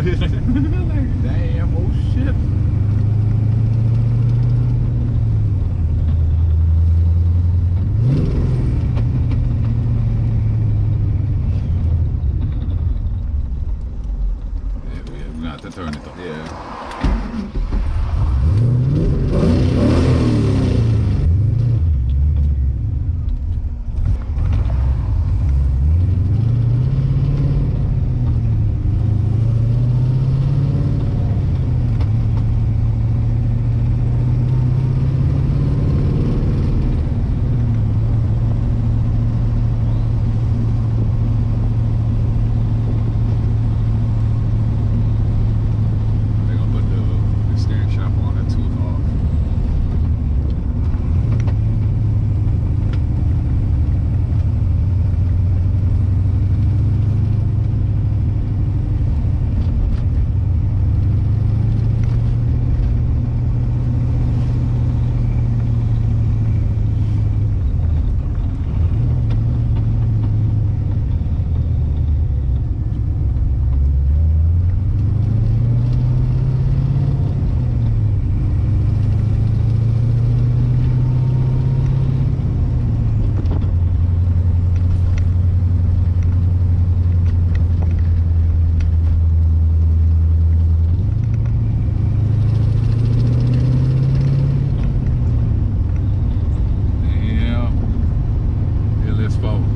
Like, damn, oh shit. Yeah, we're gonna have to turn it up. Yeah.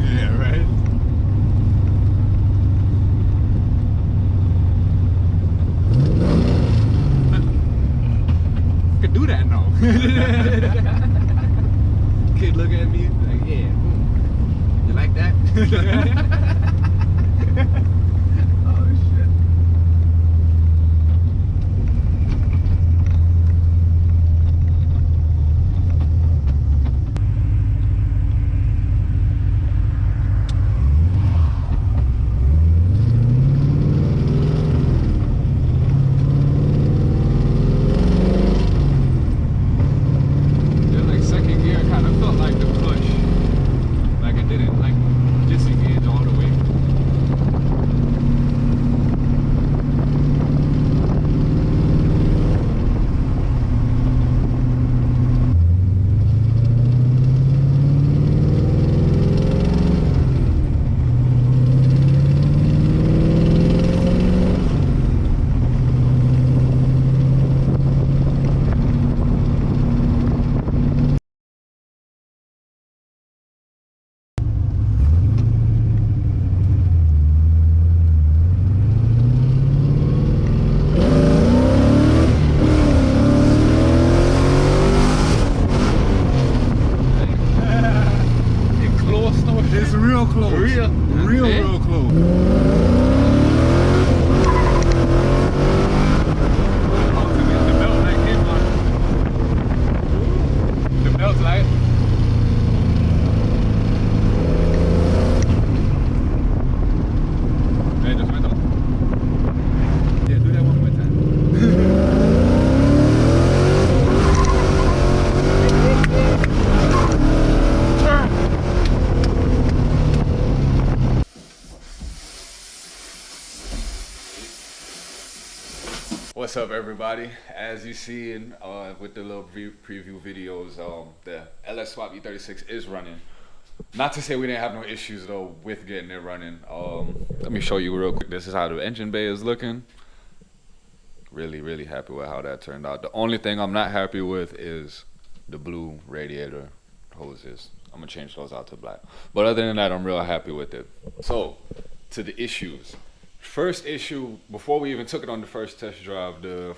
Yeah, right. Could do that now. Kid look at me like, yeah, you like that? Oh shit. It's real close. Real close. The belt light. Hey, just went off. Yeah, do that one more time. What's up, everybody? As you see in with the little preview videos, the LS Swap E36 is running. Not to say we didn't have no issues though with getting it running. Let me show you real quick. This is how the engine bay is looking. Really happy with how that turned out. The only thing I'm not happy with is the blue radiator hoses. I'm gonna change those out to black. But other than that, I'm real happy with it. So, to the issues. First issue, before we even took it on the first test drive, the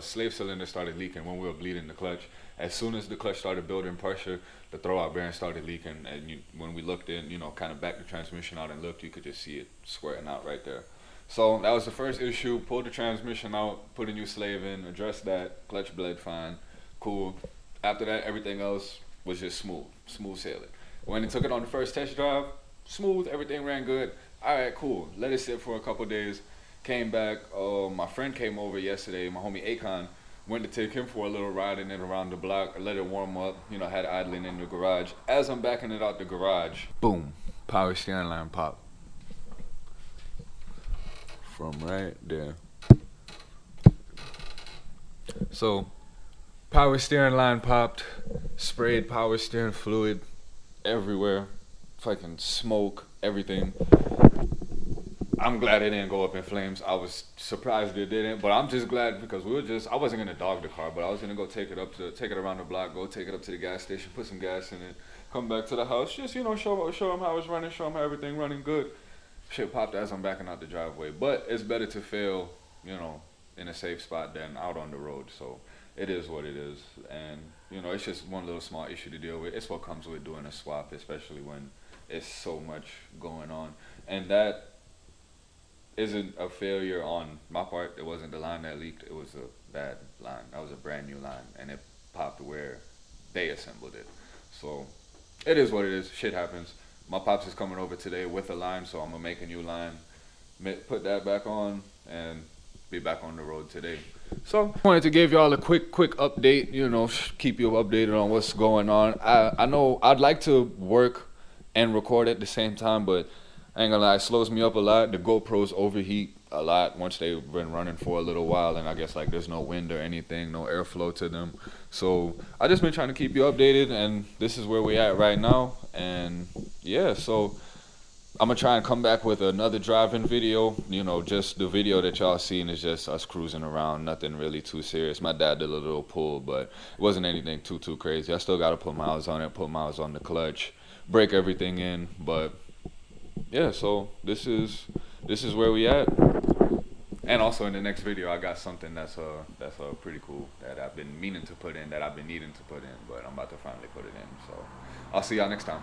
slave cylinder started leaking when we were bleeding the clutch. As soon as the clutch started building pressure, the throwout bearing started leaking. And when we looked in, kind of backed the transmission out and looked, you could just see it squirting out right there. So that was the first issue. Pulled the transmission out, put a new slave in, addressed that, clutch bled fine, cool. After that, everything else was just smooth sailing. When I took it on the first test drive, smooth, everything ran good. All right, cool. Let it sit for a couple days. Came back. My friend came over yesterday. My homie Akon went to take him for a little ride in and around the block. Let it warm up. Had it idling in the garage. As I'm backing it out the garage, boom, power steering line pop. From right there. So power steering line popped, sprayed power steering fluid everywhere, fucking smoke, everything. I'm glad it didn't go up in flames. I was surprised it didn't, but I'm just glad because I wasn't gonna dog the car, but I was gonna go take it around the block, go take it up to the gas station, put some gas in it, come back to the house, just, show them how it's running, show them how everything running good. Shit popped as I'm backing out the driveway, but it's better to fail, in a safe spot than out on the road. So it is what it is, and it's just one little small issue to deal with. It's what comes with doing a swap, especially when it's so much going on, and that isn't a failure on my part. It wasn't the line that leaked. It was a bad line. That was a brand new line, and it popped where they assembled it. So it is what it is. Shit happens. My pops is coming over today with a line, so I'm gonna make a new line, put that back on, and be back on the road today. So wanted to give y'all a quick update. Keep you updated on what's going on. I know I'd like to work and record at the same time, but I ain't gonna lie, it slows me up a lot. The GoPros overheat a lot once they've been running for a little while, and I guess like there's no wind or anything, no airflow to them. So I just been trying to keep you updated, and this is where we at right now. And yeah, so I'm gonna try and come back with another driving video. Just the video that y'all seen is just us cruising around, nothing really too serious. My dad did a little pull, but it wasn't anything too crazy. I still gotta put miles on it, put miles on the clutch, break everything in, but yeah, so this is where we at. And also in the next video, I got something that's pretty cool that I've been meaning to put in, that I've been needing to put in, but I'm about to finally put it in. So I'll see y'all next time.